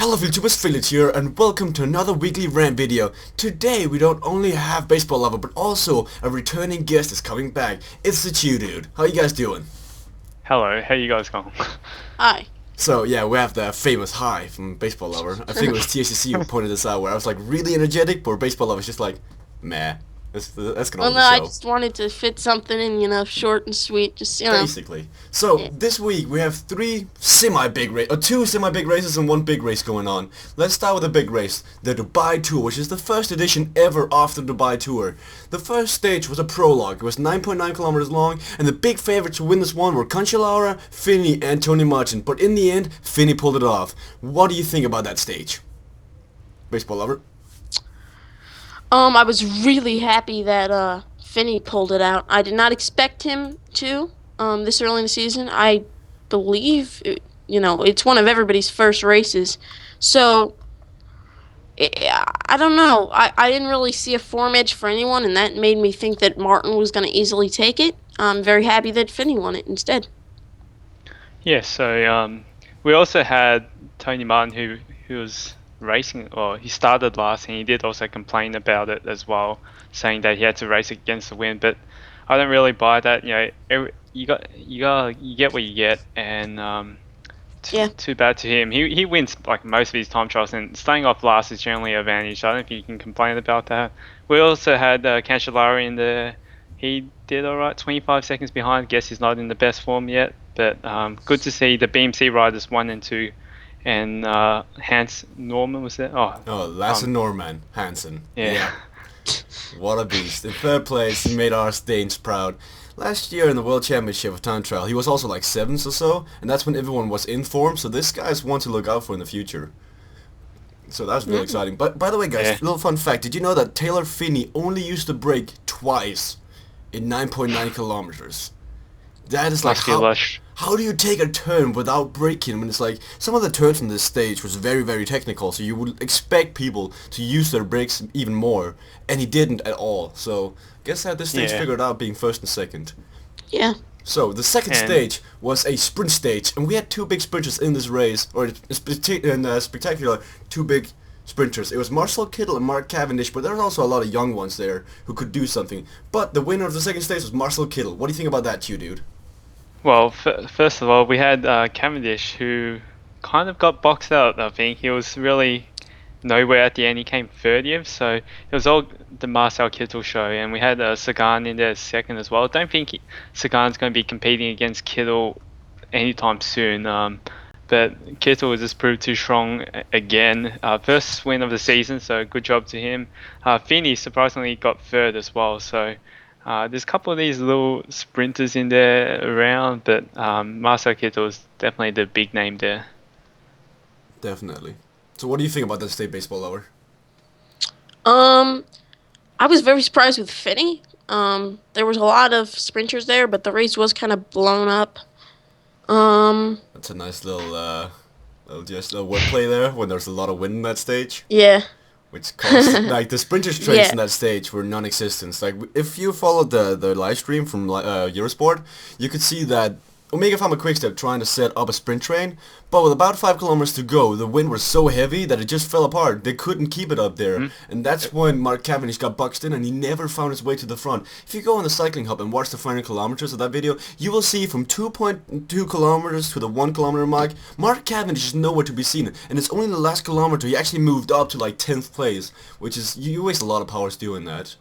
Hello YouTubers, Village here, and welcome to another weekly rant video. Today we don't only have baseball lover, but also a returning guest is coming back. It's TheChudude. How you guys doing? Hello, how you guys going? Hi. So yeah, we have the famous hi from baseball lover. I think it was TACC who pointed this out, where I was like really energetic, but baseball lover's just like, meh. That's gonna Well, hold no, the I show. just wanted to fit something in, short and sweet. Basically. So, Yeah. this week we have two semi-big races and one big race going on. Let's start with the big race, the Dubai Tour, which is the first edition ever of the Dubai Tour. The first stage was a prologue. It was 9.9 kilometers long, and the big favorites to win this one were Cancellara, Finney, and Tony Martin. But in the end, Finney pulled it off. What do you think about that stage? Baseball lover? I was really happy that Finney pulled it out. I did not expect him to. This early in the season, I believe, it's one of everybody's first races, so I don't know. I didn't really see a form edge for anyone, and that made me think that Martin was going to easily take it. I'm very happy that Finney won it instead. Yeah, we also had Tony Martin who was racing, or he started last, and he did also complain about it as well, saying that he had to race against the wind. But I don't really buy that. You get what you get, and Yeah. too bad to him. He wins like most of his time trials, and staying off last is generally an advantage. I don't think you can complain about that. We also had Cancellara in there. He did alright, 25 seconds behind. Guess he's not in the best form yet, but good to see the BMC riders 1 and 2, and Hans Norman was there. Oh, Lasse Norman Hansen. Yeah. What a beast. In third place, he made our Danes proud. Last year in the World Championship of Time Trial, he was also like 7th or so, and that's when everyone was in form, so this guy's one to look out for in the future. So that's really exciting. But by the way, guys, Yeah. little fun fact, did you know that Taylor Finney only used the brake twice in 9.9 kilometers? That is like, Must be lush. how do you take a turn without braking when it's like, some of the turns on this stage was very, very technical, so you would expect people to use their brakes even more, and he didn't at all. So, guess I had this stage Yeah. figured out being first and second. Yeah. So, the second And- stage was a sprint stage, and we had two big sprinters in this race, or in spectacular, two big sprinters. It was Marcel Kittel and Mark Cavendish, but there were also a lot of young ones there who could do something. But the winner of the second stage was Marcel Kittel. What do you think about that, dude? Well, first of all, we had Cavendish, who kind of got boxed out. I think he was really nowhere at the end. He came 30th, so it was all the Marcel Kittel show, and we had Sagan in there second as well. I don't think Sagan's going to be competing against Kittel anytime soon. But Kittel just proved too strong again. First win of the season, so good job to him. Finney surprisingly got third as well, so there's a couple of these little sprinters in there around, but Marcel Kittel is definitely the big name there. Definitely. So what do you think about that state baseball lover? I was very surprised with Finney. There was a lot of sprinters there, but the race was kind of blown up. That's a nice little wordplay there when there's a lot of wind in that stage. Yeah. Which caused, like, the sprinter straights Yeah. in that stage were non-existent. Like, if you followed the live stream from Eurosport, you could see that Omega Pharma Quickstep trying to set up a sprint train, but with about 5 kilometers to go, the wind was so heavy that it just fell apart. They couldn't keep it up there, and that's when Mark Cavendish got boxed in, and he never found his way to the front. If you go on the Cycling Hub and watch the final kilometers of that video, you will see from 2.2 kilometers to the 1 kilometer mark, Mark Cavendish is nowhere to be seen, and it's only in the last kilometer he actually moved up to like 10th place, which is, you waste a lot of powers doing that.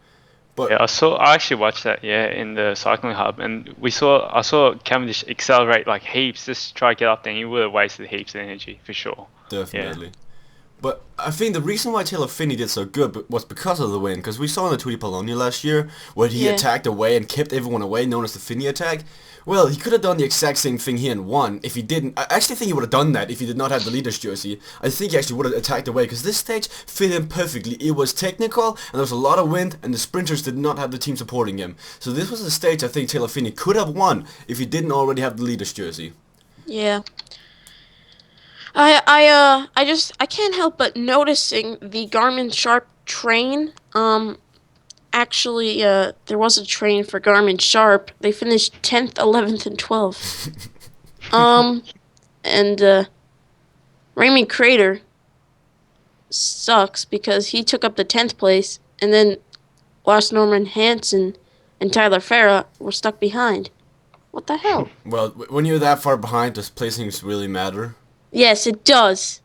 But Yeah, I actually watched that, yeah, in the cycling hub, and I saw Cavendish accelerate like heaps just to try to get up there, and he would have wasted heaps of energy for sure. definitely. But I think the reason why Taylor Finney did so good was because of the win, because we saw in the Tutti Polonia last year where he Yeah. attacked away and kept everyone away, known as the Finney attack. Well, he could have done the exact same thing here and won if he didn't. I actually think he would have done that if he did not have the leader's jersey. I think he actually would have attacked away, because this stage fit him perfectly. It was technical, and there was a lot of wind, and the sprinters did not have the team supporting him. So this was a stage I think Taylor Finney could have won if he didn't already have the leader's jersey. Yeah. I can't help but noticing the Garmin Sharp train. Actually, there was a train for Garmin Sharp. They finished 10th, 11th, and 12th. And Raymond Crater sucks because he took up the 10th place, and then Lars Norman Hansen and Tyler Farah were stuck behind. What the hell? Well, when you're that far behind, does placings really matter? Yes, it does.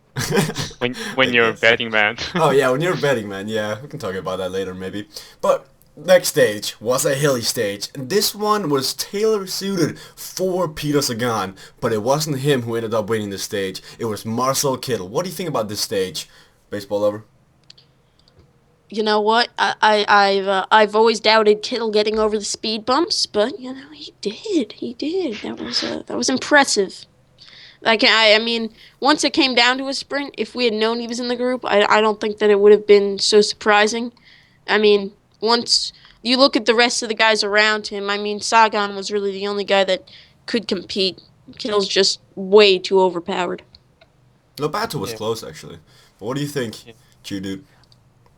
When I you're a guess. betting man. Oh yeah, when you're betting, man. Yeah, we can talk about that later, maybe. But next stage was a hilly stage, and this one was tailor suited for Peter Sagan. But it wasn't him who ended up winning the stage. It was Marcel Kittel. What do you think about this stage, baseball lover? You know what? I've always doubted Kittle getting over the speed bumps, but you know he did. He did. That was impressive. Like I mean, once it came down to a sprint, if we had known he was in the group, I don't think that it would have been so surprising. I mean, once you look at the rest of the guys around him, I mean, Sagan was really the only guy that could compete. Kittle's just way too overpowered. The battle was Yeah. close, actually. But what do you think, Yeah. TheChudude?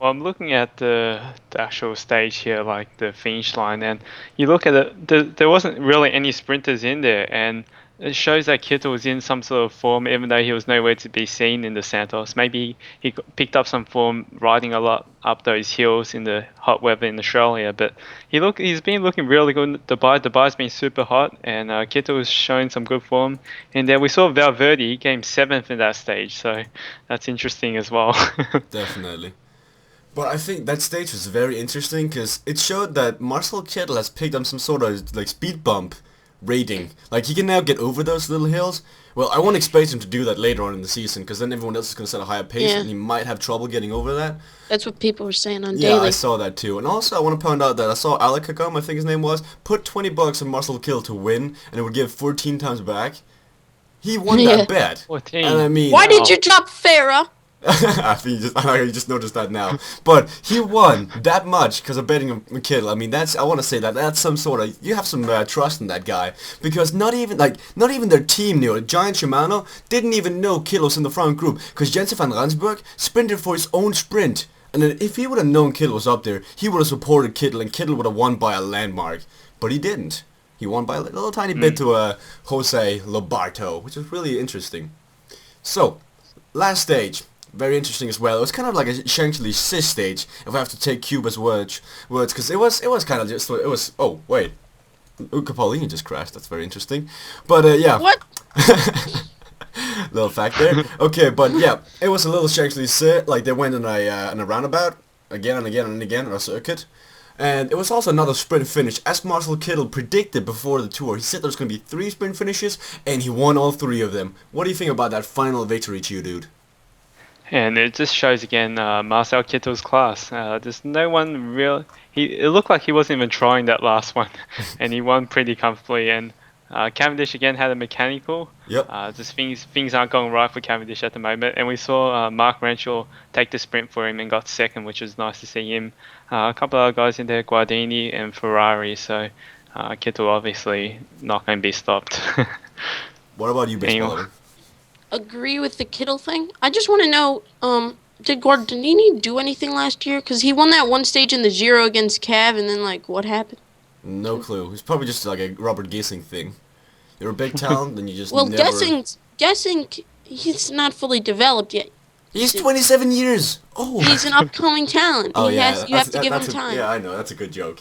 Well, I'm looking at the actual stage here, like the finish line, and you look at it, there wasn't really any sprinters in there, and it shows that Kittel was in some sort of form, even though he was nowhere to be seen in the Santos. Maybe he picked up some form riding a lot up those hills in the hot weather in Australia, but he's been looking really good in Dubai. Dubai's been super hot, and Kittel was showing some good form. And then we saw Valverde, he came 7th in that stage, so that's interesting as well. Definitely. But I think that stage was very interesting because it showed that Marcel Kittel has picked up some sort of like speed bump rating. Like he can now get over those little hills. Well, I won't expect him to do that later on in the season because then everyone else is going to set a higher pace Yeah. and he might have trouble getting over that. That's what people were saying on Yeah, I Daily. saw that too. And also I want to point out that I saw Alec Hagam, I think his name was, put 20 bucks on Marcel Kittel to win and it would give 14 times back. He won Yeah. that bet. 14. And I mean, Why did you drop Farah? I think you just noticed that now. But he won that much because of betting on Kittle. I mean, I want to say that's some sort of, you have some trust in that guy because not even their team knew it. Giant Shimano didn't even know Kittle was in the front group because Jensen van Rensburg sprinted for his own sprint. And then if he would have known Kittle was up there, he would have supported Kittle and Kittle would have won by a landmark. But he didn't. He won by a little tiny bit to Jose Lobato, which is really interesting. So, last stage. Very interesting as well. It was kind of like a essentially cis stage, if I have to take Cuba's words, because it was kind of just, it was, oh, wait. Uka Paulini just crashed, that's very interesting. But, yeah. What? Little fact there. Okay, but yeah, it was a little essentially cis, like they went in a roundabout, again and again and again, on a circuit. And it was also another sprint finish, as Marcel Kittel predicted before the tour. He said there was going to be 3 sprint finishes, and he won all 3 of them. What do you think about that final victory, dude? And it just shows again Marcel Kittel's class. There's no one real. It looked like he wasn't even trying that last one, and he won pretty comfortably. And Cavendish again had a mechanical. Yep. Just things aren't going right for Cavendish at the moment. And we saw Mark Renshaw take the sprint for him and got second, which was nice to see him. A couple of other guys in there, Guardini and Ferrari. So Kittel obviously not going to be stopped. What about you, baseball? Anyway. Lover? Agree with the Kittle thing. I just want to know, did Guardini do anything last year? Because he won that one stage in the Giro against Cav, and then, like, what happened? No clue. It's probably just like a Robert Giesing thing. You're a big talent, then you just Well, never... guessing, he's not fully developed yet. He's 27 years old! He's an upcoming talent. Oh, You have to give him that's time. yeah, I know, that's a good joke.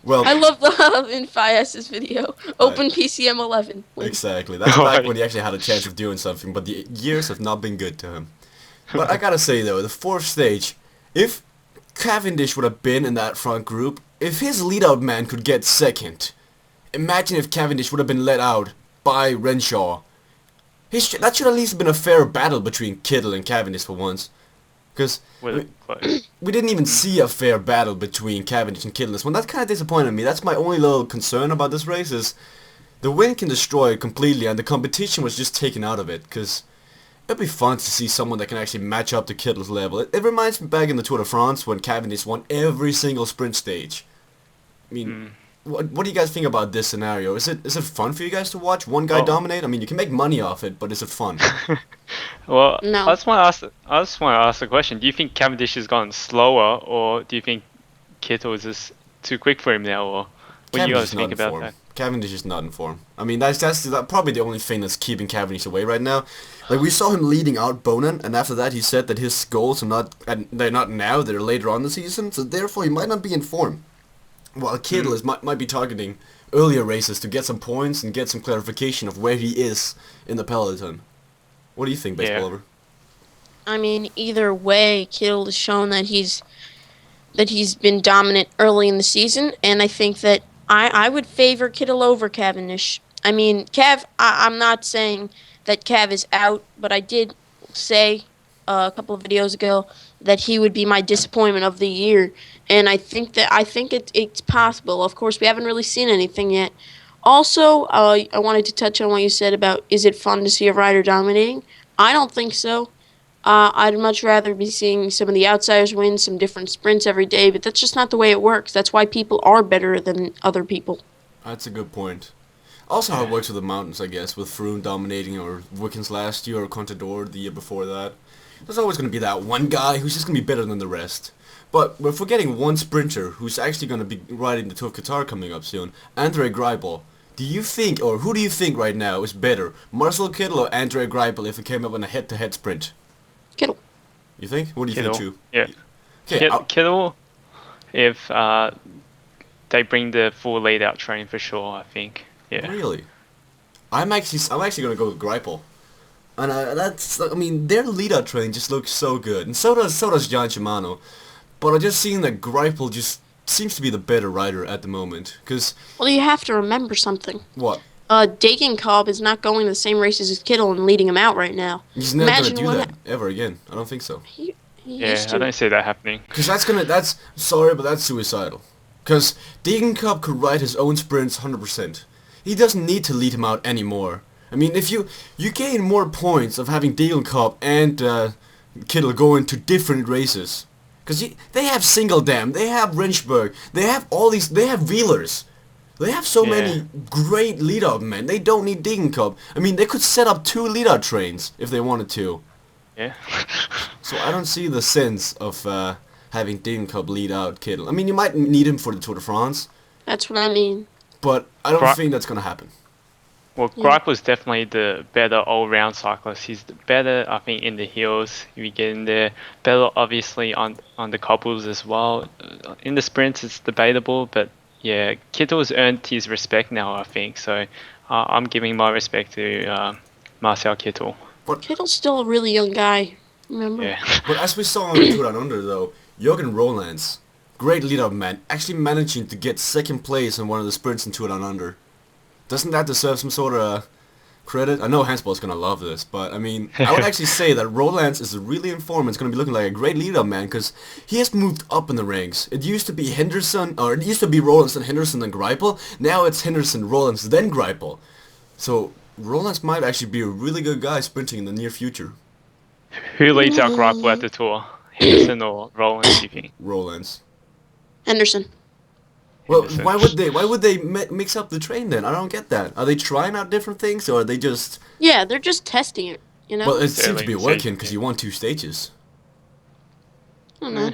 Well, I love the in Fias's video. Open PCM 11. exactly. That's back when he actually had a chance of doing something, but the years have not been good to him. But I gotta say though, the 4th stage, if Cavendish would have been in that front group, if his lead-out man could get second, imagine if Cavendish would have been let out by Renshaw. That should at least have been a fair battle between Kittel and Cavendish for once. Because we didn't even see a fair battle between Cavendish and Kittel. Well, that kind of disappointed me. That's my only little concern about this race is the wind can destroy it completely and the competition was just taken out of it. Because it'd be fun to see someone that can actually match up to Kittel's level. It reminds me back in the Tour de France when Cavendish won every single sprint stage. I mean... What do you guys think about this scenario? Is it fun for you guys to watch one guy dominate? I mean, you can make money off it, but is it fun? Well, No. I just want to ask the question. Do you think Cavendish has gone slower, or do you think Kittel is just too quick for him now, or what do you guys think about that? Cavendish is not in form. I mean, that's probably the only thing that's keeping Cavendish away right now. Like, we saw him leading out Bonan, and after that he said that his goals are not, and they're not now, they're later on in the season, so therefore he might not be in form. While Kittle might be targeting earlier races to get some points and get some clarification of where he is in the peloton. What do you think, Baseball Lover? I mean, either way, Kittle has shown that he's been dominant early in the season, and I think that I would favor Kittle over Cavendish. I mean, I'm not saying that Cav is out, but I did say a couple of videos ago that he would be my disappointment of the year, and I think it's possible. Of course, we haven't really seen anything yet. Also, I wanted to touch on what you said about, is it fun to see a rider dominating? I don't think so. I'd much rather be seeing some of the outsiders win some different sprints every day, but that's just not the way it works. That's why people are better than other people. That's a good point. Also how it works with the mountains, I guess, with Froome dominating, or Wickens last year, or Contador the year before that. There's always going to be that one guy who's just going to be better than the rest. But we're forgetting one sprinter who's actually going to be riding the Tour of Qatar coming up soon, Andre Greipel. Do you think, or who do you think right now is better, Marcel Kittel or Andre Greipel if it came up in a head-to-head sprint? Kittle. You think? What do you think, Chu? Yeah. Okay, Kittle, if they bring the full lead-out train for sure, I think. Yeah. Really? I'm actually gonna go with Greipel. And I mean, their lead-out train just looks so good, and so does Gian Shimano. But I just seen that Greipel just seems to be the better rider at the moment. Well, you have to remember something. What? Degenkolb is not going to the same races as Kittle and leading him out right now. He's never gonna do that ever again. I don't think so. He Yeah, used to. I don't see that happening. Because sorry, but that's suicidal. Because Degenkolb could ride his own sprints 100%. He doesn't need to lead him out anymore. I mean, if you gain more points of having Degenkolb and Kittle going to different races. Because they have Single Dam, they have Rinchberg, they have Wheelers. They have so many great lead-out men. They don't need Degenkolb. I mean, they could set up 2 lead-out trains if they wanted to. Yeah. So I don't see the sense of having Degenkolb lead out Kittel. I mean, you might need him for the Tour de France. That's what I mean. But I don't think that's going to happen. Well, Greipel's definitely the better all-round cyclist. He's better, I think, in the hills. If you get in there, better obviously on the cobbles as well. In the sprints, it's debatable, but yeah, Kittle's earned his respect now, I think. So I'm giving my respect to Marcel Kittel. But Kittle's still a really young guy. Remember? Yeah. But as we saw on the Tour Down Under, though, Jürgen Roelandts, great lead-out man, actually managing to get second place in one of the sprints in Tour Down Under. Doesn't that deserve some sort of credit? I know Hansball's gonna love this, but I mean, I would actually say that Roelandts is really informed. It's gonna be looking like a great lead-out man because he has moved up in the ranks. It used to be Roelandts, then Henderson, then Greipel. Now it's Henderson, Roelandts, then Greipel. So Roelandts might actually be a really good guy sprinting in the near future. Who leads out Greipel at the Tour? Henderson or Roland, do you think? Roelandts. Henderson. Well, Henderson. why would they mix up the train then? I don't get that. Are they trying out different things, or are they just? Yeah, they're just testing it. You know. Well, it seems to be like working safety. because you won 2 stages. I don't know.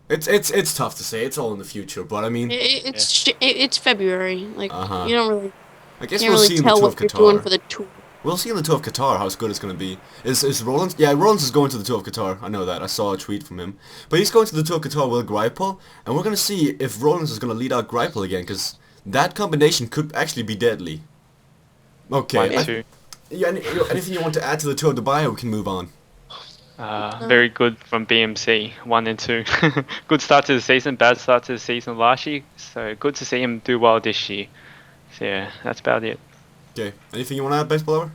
It's tough to say. It's all in the future, but I mean, It's February. Like Uh-huh. you don't really I guess can't we'll really see in the tell Tour of what you're doing Qatar. for the tour. We'll see in the Tour of Qatar how good it's going to be. Is Roelandts? Yeah, Roelandts is going to the Tour of Qatar. I know that. I saw a tweet from him. But he's going to the Tour of Qatar with Greipel, and we're going to see if Roelandts is going to lead out Greipel again, because that combination could actually be deadly. Okay. 1, 2. Yeah, anything you want to add to the Tour of Dubai, or we can move on? Very good from BMC, 1 and 2. Good start to the season, bad start to the season last year. So good to see him do well this year. So yeah, that's about it. Okay. Anything you want to add, Baseball Lover?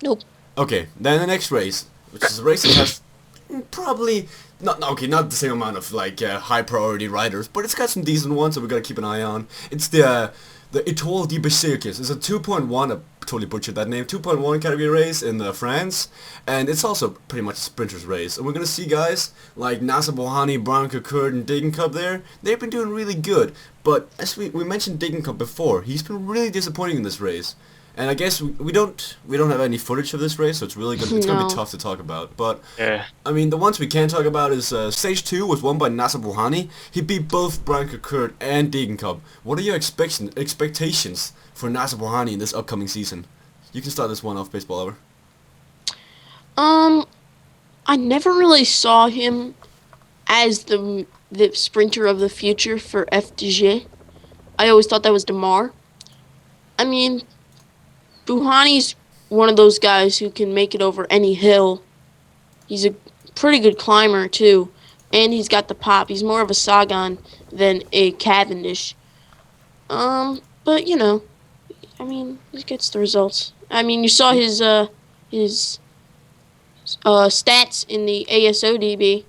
Nope. Okay. Then the next race, which is a race that has probably not the same amount of like high priority riders, but it's got some decent ones that we gotta keep an eye on. It's the Étoile de Circus. It's a 2.1. I totally butchered that name. 2.1 category race in France, and it's also pretty much a sprinter's race. And we're gonna see guys like Nasser Bohani, Branko Kurt, and Degenkolb there. They've been doing really good, but as we mentioned Degenkolb before, he's been really disappointing in this race. And I guess we don't have any footage of this race, so it's gonna be No. tough to talk about. But Yeah. I mean, the ones we can talk about is stage 2 was won by Nasser Bouhanni. He beat both Brian Cockurt and Degenkolb. What are your expectations for Nasser Bouhanni in this upcoming season? You can start this one off, baseball over. Um, I never really saw him as the sprinter of the future for FDJ. I always thought that was Demar. I mean, Buhani's one of those guys who can make it over any hill. He's a pretty good climber too, and he's got the pop. He's more of a Sagan than a Cavendish. But I mean, he gets the results. I mean, you saw his stats in the ASODB.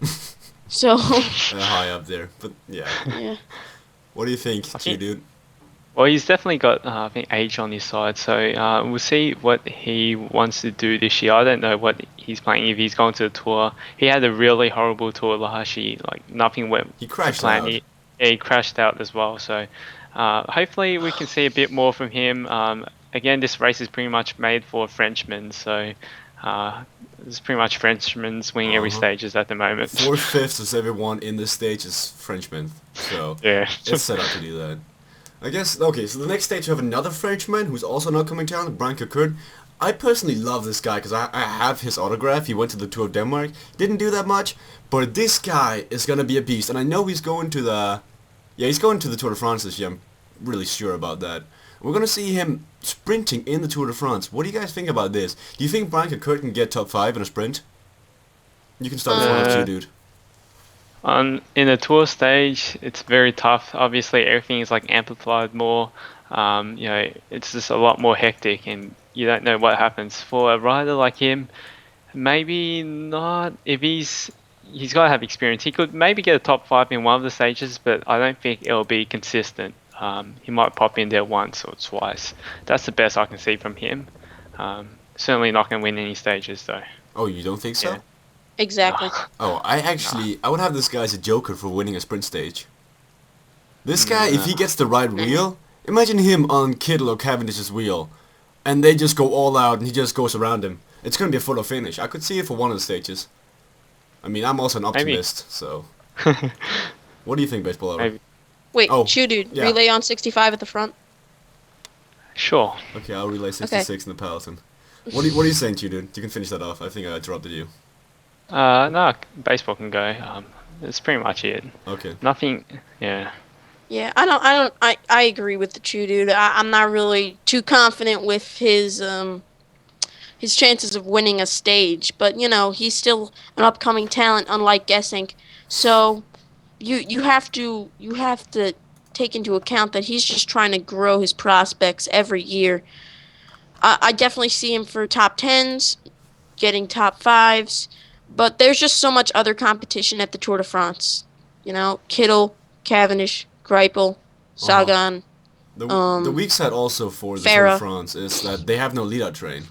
So High up there, but yeah. yeah. What do you think, I think- Dude? Well, he's definitely got, I think, age on his side. So we'll see what he wants to do this year. I don't know what he's playing. If he's going to the tour, he had a really horrible tour last year. Like nothing went He to crashed plan. out. He crashed out as well. So hopefully we can see a bit more from him. Again, this race is pretty much made for Frenchmen. So it's pretty much Frenchmen winning every stages at the moment. 4/5 of everyone in this stage is Frenchmen, so Yeah. it's set up to do that. I guess, okay, so the next stage you have another Frenchman who's also not coming down, Brian Cockurt. I personally love this guy because I have his autograph. He went to the Tour of Denmark. Didn't do that much, but this guy is going to be a beast. And I know he's going to the... Yeah, he's going to the Tour de France this year. I'm really sure about that. We're going to see him sprinting in the Tour de France. What do you guys think about this? Do you think Brian Cockurt can get top 5 in a sprint? You can start this one with you, dude. In a tour stage, it's very tough. Obviously, everything is like amplified more. It's just a lot more hectic, and you don't know what happens. For a rider like him, maybe not. If he's got to have experience. He could maybe get a top 5 in one of the stages, but I don't think it'll be consistent. He might pop in there once or twice. That's the best I can see from him. Certainly not going to win any stages though. Oh, you don't think so? Yeah. Exactly. Oh, I would have this guy as a joker for winning a sprint stage. This guy, if he gets the right wheel, imagine him on Kittel or Cavendish's wheel, and they just go all out and he just goes around him. It's going to be a photo finish. I could see it for one of the stages. I mean, I'm also an optimist, so... What do you think, baseball? Maybe. Wait, Oh, dude, yeah. relay on 65 at the front. Sure. Okay, I'll relay 66 in the peloton. What are you saying, dude? You can finish that off. I think I interrupted you. No, baseball can go. That's pretty much it. Okay. Nothing. Yeah. Yeah, I agree with the TheChudude. I'm not really too confident with his chances of winning a stage, but he's still an upcoming talent, unlike Gessink. So you have to take into account that he's just trying to grow his prospects every year. I definitely see him for top 10s, getting top 5s, but there's just so much other competition at the Tour de France. Kittel, Cavendish, Greipel, Sagan. The weak side also for the Tour Farah. de France is that they have no lead-out train.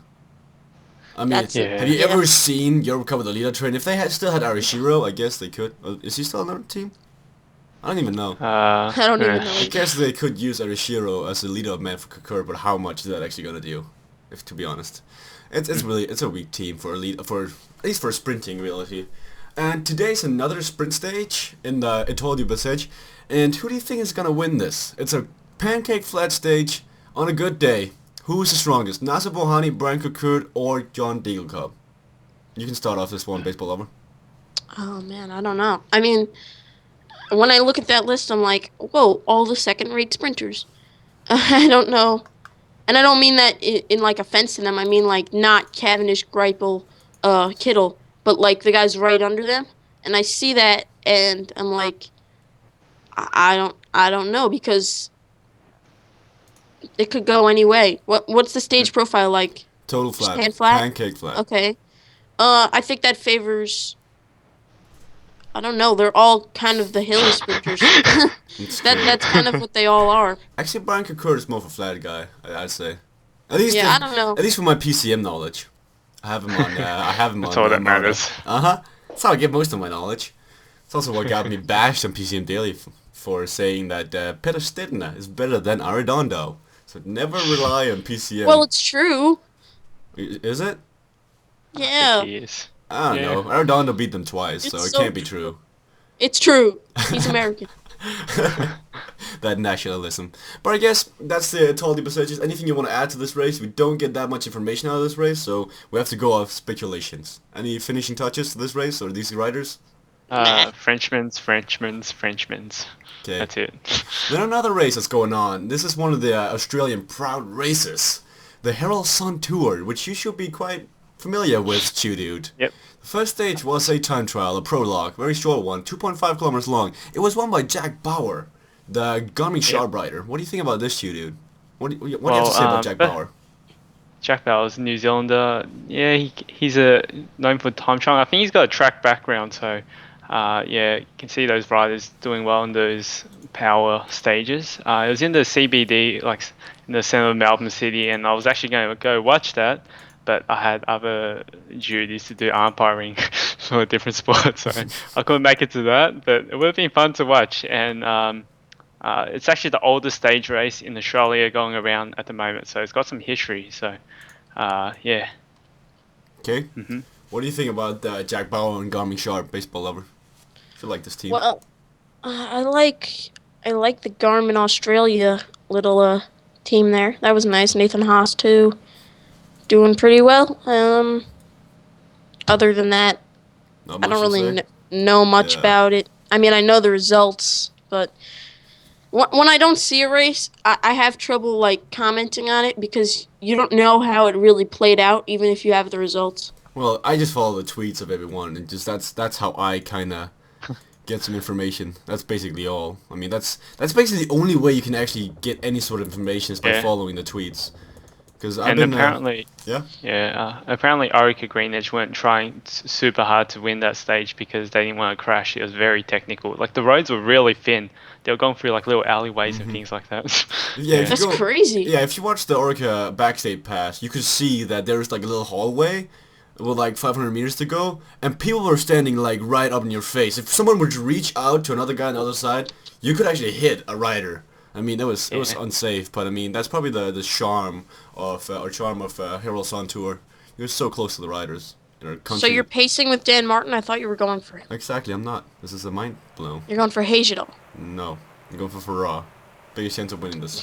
I mean, That's it. have you Yeah. ever seen Europe cover the lead-out train? If they still had Arishiro, I guess they could. Is he still on their team? I don't even know. I don't even know. I guess they could use Arishiro as a lead-up man for Cockurt, but how much is that actually gonna do? If to be honest, it's a weak team for at least for sprinting reality. And today's another sprint stage in the Etoile du Bessèges. And who do you think is gonna win this? It's a pancake flat stage on a good day. Who's the strongest? Nasser Bouhanni, Brian Cockurt, or John Degenkolb? You can start off this one, baseball lover. Oh man, I don't know. I mean, when I look at that list, I'm like, whoa, all the second-rate sprinters. I don't know. And I don't mean that in like offense to them. I mean like not Cavendish, Greipel, Kittel, but like the guys right under them. And I see that, and I'm like, I don't know, because it could go any way. What's the stage profile like? Total flat. Stand flat? Pancake flat. Okay. I think that favors. I don't know. They're all kind of the hilly sprinters. It's true. That's kind of what they all are. Actually, Brian Cockurt is more of a flat guy, I'd say. At least, Yeah, I don't know. At least for my PCM knowledge, I have him on. I have him That's on. all that matters. That's how I get most of my knowledge. It's also what got me bashed on PCM Daily for saying that Peter Stedner is better than Arredondo. So never rely on PCM. Well, it's true. Is it? I think Yeah, he is. I don't Yeah. know. Arredondo beat them twice, it's so it so can't be true. true. It's true. He's American. That nationalism. But I guess that's the total percentages. Anything you want to add to this race? We don't get that much information out of this race, so we have to go off speculations. Any finishing touches to this race or these riders? Nah. Frenchmen's. Okay. That's it. Then another race that's going on. This is one of the Australian proud races, the Herald Sun Tour, which you should be quite familiar with, TheChudude. Yep. The first stage was a time trial, a prologue, very short one, 2.5 kilometers long. It was won by Jack Bauer, the Garmin Sharp rider. What do you think about this, TheChudude? What do you have to say about Jack Bauer? Jack Bauer's a New Zealander. Yeah, he's known for time trial. I think he's got a track background, so yeah, you can see those riders doing well in those power stages. It was in the CBD, like in the centre of Melbourne City, and I was actually going to go watch that, but I had other duties to do umpiring for a different sport, so I couldn't make it to that. But it would have been fun to watch, and it's actually the oldest stage race in Australia going around at the moment, so it's got some history. So yeah. Okay. What do you think about Jack Bauer and Garmin Sharp, baseball lover? I feel like this team. Well, I like the Garmin Australia little team there. That was nice. Nathan Haas too, doing pretty well. Other than that, Not I much don't to really say. know much Yeah. about it. I mean, I know the results, but when I don't see a race, I have trouble like commenting on it because you don't know how it really played out, even if you have the results. Well, I just follow the tweets of everyone, and just that's how I kind of get some information. That's basically all. I mean, that's basically the only way you can actually get any sort of information is by Yeah. following the tweets. Because I've And been apparently, yeah. apparently Orica Green Edge weren't trying super hard to win that stage because they didn't want to crash. It was very technical. Like the roads were really thin. They were going through like little alleyways and things like that. Yeah, if you That's go, crazy. Yeah, if you watch the Orica backstage pass, you could see that there's like a little hallway with like 500 meters to go, and people were standing like right up in your face. If someone were to reach out to another guy on the other side, you could actually hit a rider. I mean, it was unsafe, but I mean that's probably the charm of Herald Sun Tour. You're so close to the riders in our country. So you're pacing with Dan Martin? I thought you were going for him. Exactly, I'm not. This is a mind blow. You're going for Hajedal. No, I'm going for Farah. Biggest chance of winning this.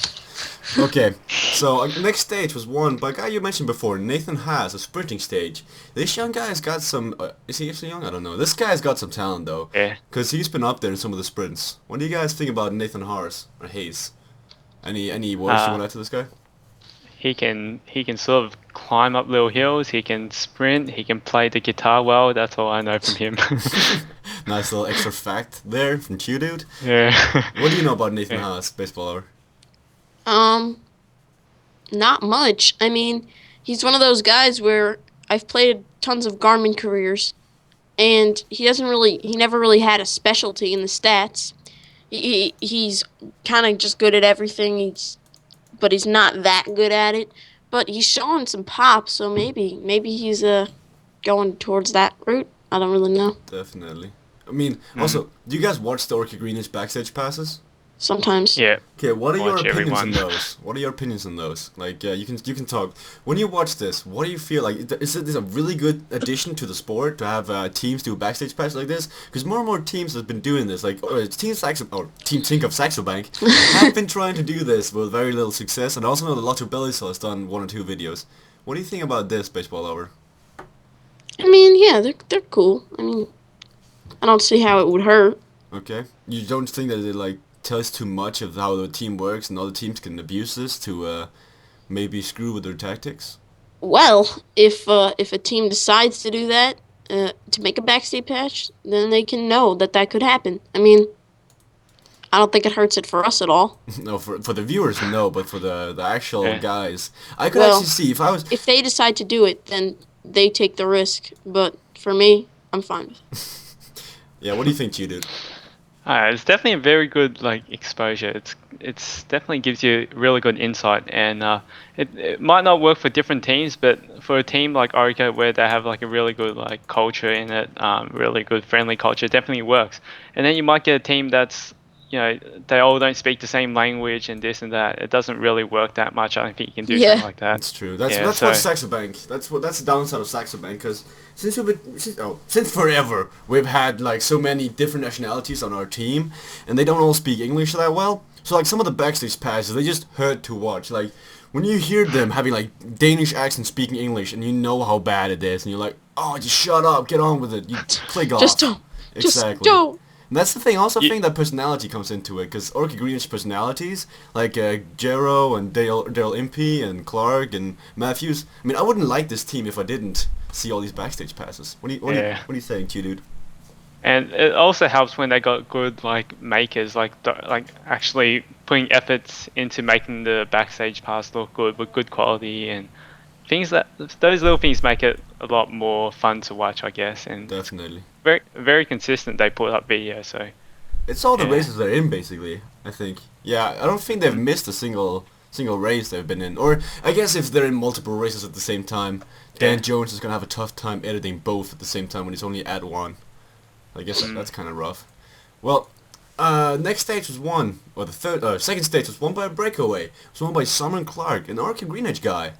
Okay, so next stage was won by a guy you mentioned before, Nathan Haas, a sprinting stage. This young guy has got some... is he actually young? I don't know. This guy's got some talent, though. Yeah. Because he's been up there in some of the sprints. What do you guys think about Nathan Haas, or Hayes? Any words you want to add to this guy? He can sort of climb up little hills. He can sprint. He can play the guitar well. That's all I know from him. Nice little extra fact there from TheChudude. Yeah. What do you know about Nathan Haas, baseball lover? Not much. I mean, he's one of those guys where I've played tons of Garmin careers, and he never really had a specialty in the stats. He's kind of just good at everything. But he's not that good at it. But he's showing some pop, so maybe he's going towards that route. I don't really know. Definitely. I mean, also, do you guys watch the Orchid Greenish backstage passes? Sometimes. Yeah. Okay, what are your Watch opinions on everyone. those? What are your opinions on those? Like, you can talk. When you watch this, what do you feel like? Is it a really good addition to the sport to have teams do backstage passes like this? Because more and more teams have been doing this. Like, Team Tink of Saxo Bank have been trying to do this with very little success. And I also know that Lotto Bellisol has done 1 or 2 videos. What do you think about this, baseball lover? I mean, yeah, they're cool. I mean, I don't see how it would hurt. Okay. You don't think that it like tells too much of how the team works and other teams can abuse this to maybe screw with their tactics? Well, if a team decides to do that, to make a backstage patch, then they can know that could happen. I mean, I don't think it hurts it for us at all. No, for the viewers, no, but for the actual Yeah. guys, I could Well, actually see if I was. If they decide to do it, then they take the risk. But for me, I'm fine with it. Yeah, what do you think, TheChudude? It's definitely a very good like exposure. It's definitely gives you really good insight, and it might not work for different teams, but for a team like Orica where they have like a really good like culture in it, really good friendly culture, it definitely works. And then you might get a team that's they all don't speak the same language and this and that. It doesn't really work that much. I don't think you can do Yeah. something like that. That's true. That's Yeah, that's so what Saxo Bank. That's the downside of Saxo Bank, because since forever we've had like so many different nationalities on our team, and they don't all speak English that well. So like some of the backstage passes, they just hurt to watch. Like when you hear them having like Danish accent speaking English, and you know how bad it is, and you're like, oh, just shut up, get on with it. You click off. Just don't. Exactly. Just don't. And that's the thing. Also, I Ye- think that personality comes into it, because Orchid Greenwich personalities, like Jero and Dale Impey and Clark and Matthews. I mean, I wouldn't like this team if I didn't see all these backstage passes. What do you think, TheChudude? And it also helps when they got good like makers, like actually putting efforts into making the backstage pass look good with good quality and things that those little things make it a lot more fun to watch, I guess. And it's Definitely. very consistent. They put up video, so It's all the yeah. races they're in, basically. I think. Yeah, I don't think they've missed a single race they've been in. Or I guess if they're in multiple races at the same time, Dan Yeah. Jones is gonna have a tough time editing both at the same time when he's only at one. I guess that's kind of rough. Well, next stage was won, or second stage was won by a breakaway. It was won by Simon Clark, an Arcade Green Edge guy.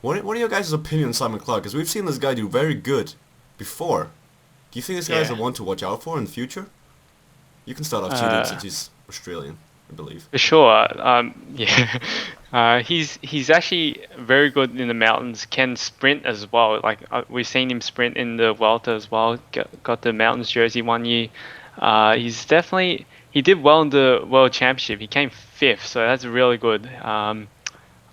What are your guys' opinion on Simon Clark? Because we've seen this guy do very good before. Do you think this guy is the Yeah. one to watch out for in the future? You can start off TheChudude since he's Australian, I believe. For sure. Yeah. He's actually very good in the mountains. Can sprint as well. Like we've seen him sprint in the Welter as well. Got the mountains jersey 1 year. He did well in the World Championship. He came fifth, so that's really good.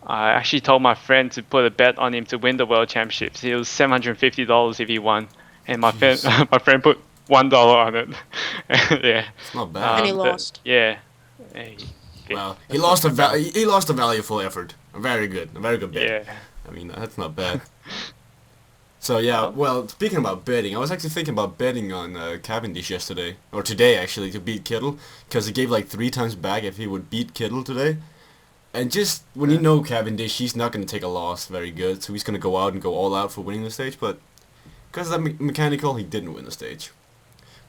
I actually told my friend to put a bet on him to win the World Championships. It was $750 if he won, and my friend Jeez. my friend put $1 on it. Yeah. It's not bad. And he but- lost. Yeah. Well, he lost a valuable effort. A very good bet. Yeah. I mean, that's not bad. So yeah, well, speaking about betting, I was actually thinking about betting on Cavendish yesterday, or today actually, to beat Kittle, because he gave like 3 times back if he would beat Kittle today. And just when you know Cavendish, he's not going to take a loss very good, so he's going to go out and go all out for winning the stage, but because of that mechanical, he didn't win the stage.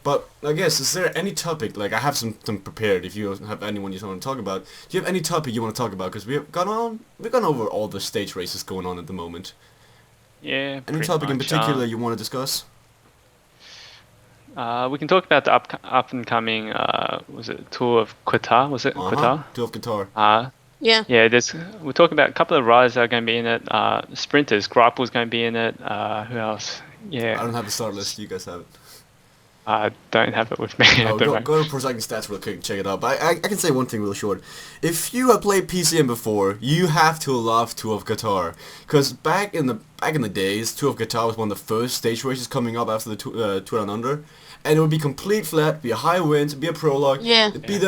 But I guess, is there any topic, like I have some prepared, if you have anyone you want to talk about, do you have any topic you want to talk about? Because we've gone over all the stage races going on at the moment. Yeah. Any pretty topic in much. particular you want to discuss? We can talk about the up and coming. Was it Tour of Qatar? Was it Qatar? Tour of Qatar. Yeah. Yeah. We're talking about a couple of riders that are going to be in it. Sprinters. Greipel's going to be in it. Who else? Yeah. I don't have the start list, you guys have it. I don't have it with me. Oh, go to Pro Cycling Stats real quick and check it out. But I can say one thing real short. If you have played PCM before, you have to love Tour of Qatar. Because back in the days, Tour of Qatar was one of the first stage races coming up after the Tour Down Under. And it would be complete flat, be a high wind, be a prologue. Yeah. It'd be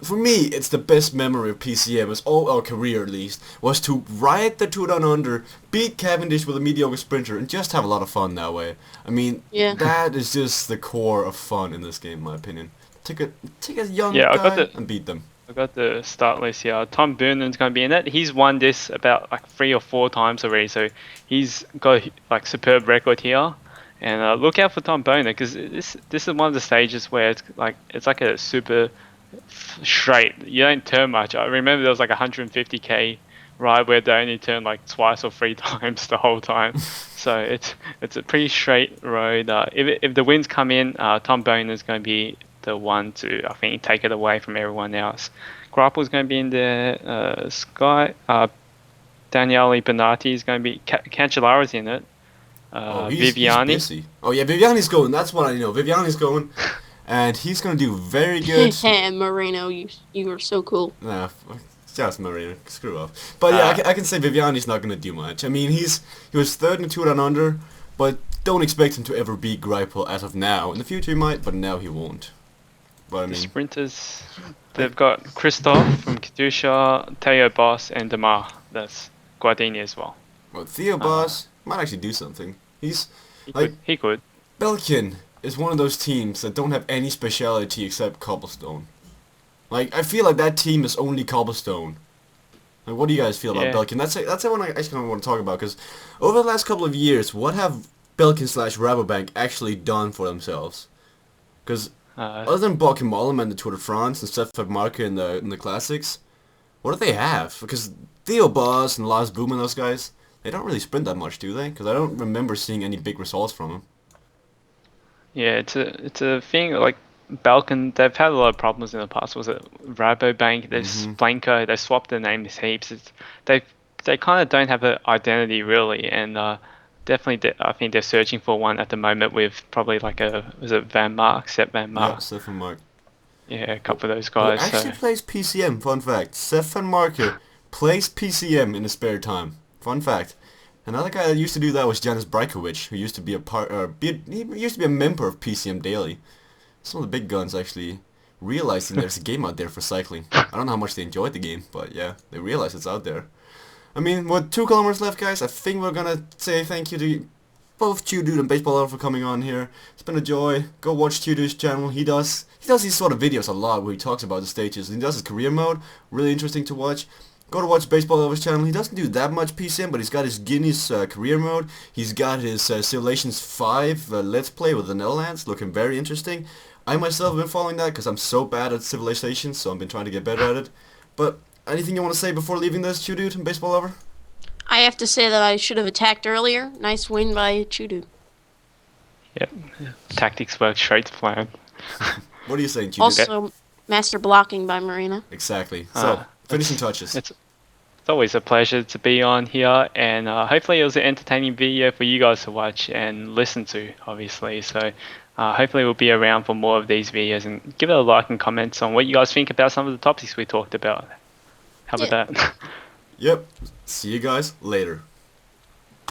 for me, it's the best memory of PCM, it's all our career at least, was to ride the Tour Down Under, beat Cavendish with a mediocre sprinter, and just have a lot of fun that way. I mean, Yeah. that is just the core of fun in this game, in my opinion. Take a young Yeah, I guy got and beat them. I got the start list here. Tom Boonen's going to be in it. He's won this about like 3 or 4 times already, so he's got like superb record here. And look out for Tom Boner, because this is one of the stages where it's like a super straight. You don't turn much. I remember there was like 150k ride where they only turn like twice or 3 times the whole time. So it's a pretty straight road. If the winds come in, Tom Boner is going to be the one to, I think, take it away from everyone else. Greipel's going to be in there. Sky, Daniele Benatti is going to be. Cancellara's in it. He's Viviani. busy. Oh yeah, Viviani's going. That's what I know. Viviani's going, and he's gonna do very good. Moreno, you are so cool. Nah, just Marina. Screw off. But yeah, I can say Viviani's not gonna do much. I mean, he was third in the Tour Down Under, but don't expect him to ever beat Greipel as of now. In the future he might, but now he won't. But I The mean, sprinters, they've got Christoph from Katusha, Theo Boss, and Demar. That's Guardini as well. well, Theo Boss might actually do something. He's like He could. Belkin is one of those teams that don't have any speciality except cobblestone. Like I feel like that team is only cobblestone. Like, what do you guys feel about Yeah. Belkin? That's the one I actually want to talk about, because over the last couple of years, what have Belkin / Rabobank actually done for themselves? Because Other than Balkimolam and the Tour de France and Stefan Marke in the classics, what do they have? Because Theo Boss and Lars Boom and those guys, they don't really sprint that much, do they? Because I don't remember seeing any big results from them. Yeah, it's a thing like Balkan. They've had a lot of problems in the past. Was it Rabobank? There's Blanco. They swapped their names heaps. They they kind of don't have an identity really, and definitely I think they're searching for one at the moment with probably like a was it Van Mark, Sepp Van Yeah, Mark. Stefan Mark. Yeah, a couple of those Who guys. actually So plays PCM, fun fact. Stefan Marke plays PCM in his spare time. Fun fact. Another guy that used to do that was Janis Brajkovic, who used to be a he used to be a member of PCM Daily. Some of the big guns actually realizing there's a game out there for cycling. I don't know how much they enjoyed the game, but yeah, they realize it's out there. I mean, with 2 kilometers left, guys, I think we're gonna say thank you to both TheChudude and Baseball Lover for coming on here. It's been a joy. Go watch TheChudude's channel. He does these sort of videos a lot where he talks about the stages. He does his career mode. Really interesting to watch. Go to watch Baseball Lover's channel. He doesn't do that much PCM, but he's got his Guinness career mode. He's got his Simulations 5 Let's Play with the Netherlands, looking very interesting. I myself have been following that because I'm so bad at Civilizations, so I've been trying to get better at it. But anything you want to say before leaving this, TheChudude and Baseball Lover? I have to say that I should have attacked earlier. Nice win by TheChudude. yep, tactics work straight to plan. What are you saying, TheChudude? Also, master blocking by Marina. Exactly. So, finishing touches. It's always a pleasure to be on here, and hopefully it was an entertaining video for you guys to watch and listen to, obviously. So hopefully we'll be around for more of these videos, and give it a like and comments on what you guys think about some of the topics we talked about. How about that? Yep. See you guys later.